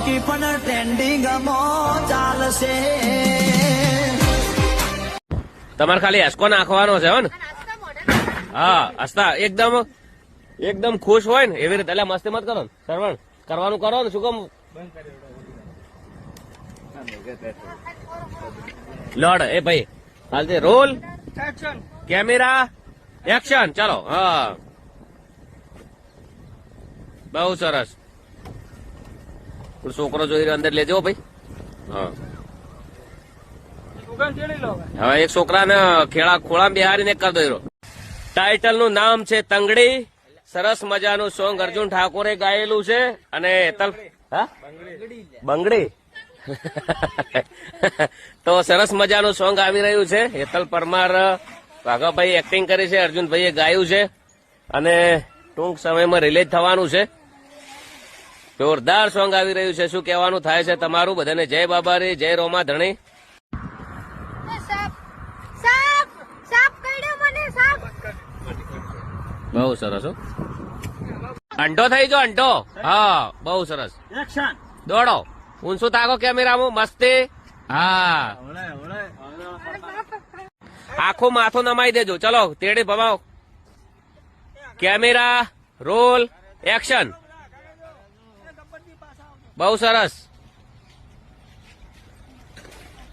બંકી પણ ટ્રેન્ડિંગમાં ચાલશે. તમારે ખાલી હસકો નાખવાનો છે હો ને? હા હસતા એકદમ એકદમ ખુશ હોય ને એવી રીતે. એટલે મસ્તી મત કરો ને સરવણ, કરવાનું કરો ને. શું કામ લોડ એ ભાઈ હાલતે રોલ કેમેરા એક્શન. ચાલો હા બહુ સરસ. છોકરો જોઈ રહ્યો અંદર લેજો ભાઈ. હા હવે એક છોકરાને ખોળામાં બિહારીને કરી દો. ટાઇટલ નું નામ છે તંગડી. સરસ મજાનું સોંગ અર્જુન ઠાકોરે ગાયેલું છે. અને બંગડી તો સરસ મજાનું સોંગ આવી રહ્યું છે. હેતલ પરમાર વાઘાભાઈ એક્ટિંગ કરી છે, અર્જુનભાઈએ ગાયું છે અને ટૂંક સમયમાં રિલીઝ થવાનું છે. જોરદાર સોંગ આવી રહ્યું છે. શું કહેવાનું થાય છે તમારું બધાને? જય બાબારી, જય રોમા ધણી. બહુ સરસ હો. અંટો થઈ જો અંટો. હા બહુ સરસ. દોડો ઊંચું તાકો કેમેરામાં મસ્તી. હા આખું માથું નમાઈ દેજો. ચલો તેડી ભમાવો. Camera role action. બહુ સરસ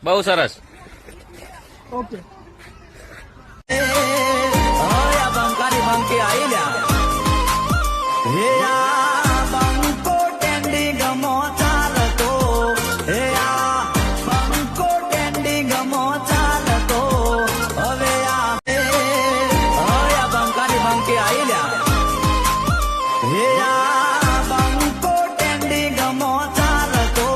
બહુ સરસ. ઓકે બંકારી બંકી આવી લ્યા. હે આ બંકો ટ્રેન્ડિંગમાં ચાલતો. હે આ બંકો ટ્રેન્ડિંગમાં ચાલતો. હવે આ બંકારી બંકી આવી લ્યા. હે આ બંકો ટ્રેન્ડિંગમાં ચાલતો.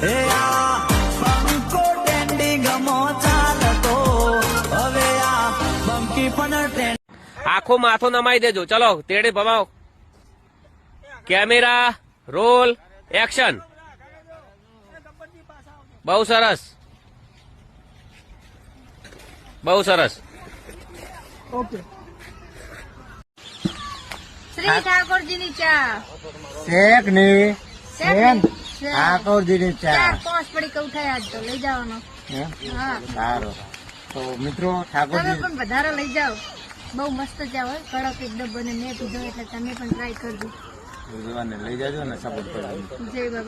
હે આ બંકો ટ્રેન્ડિંગમાં ચાલતો. હવે આ બંકી પણ ટ્રેન્ડ. આખું માથું નમાઈ દેજો. ચલો તેડી ભમાવો. Camera role action. બહુ સરસ બહુ સરસ. ઓકે શ્રી ઠાકોરજીની ચા. શેખ ની શેખ ઠાકોરજીની ચા. 4-5 પડી ઉઠાય આજ તો લઈ જવાનો. હા સારું. તો મિત્રો તમે ઠાકોરજી પણ વધારે લઈ જાઓ. બહુ મસ્ત ચા હોય, કડક એકદમ બને. મેં પીધો એટલે તમે પણ ટ્રાય કરજો. લઈ જાજો ને સપોર્ટ કરજો. જય બાબા.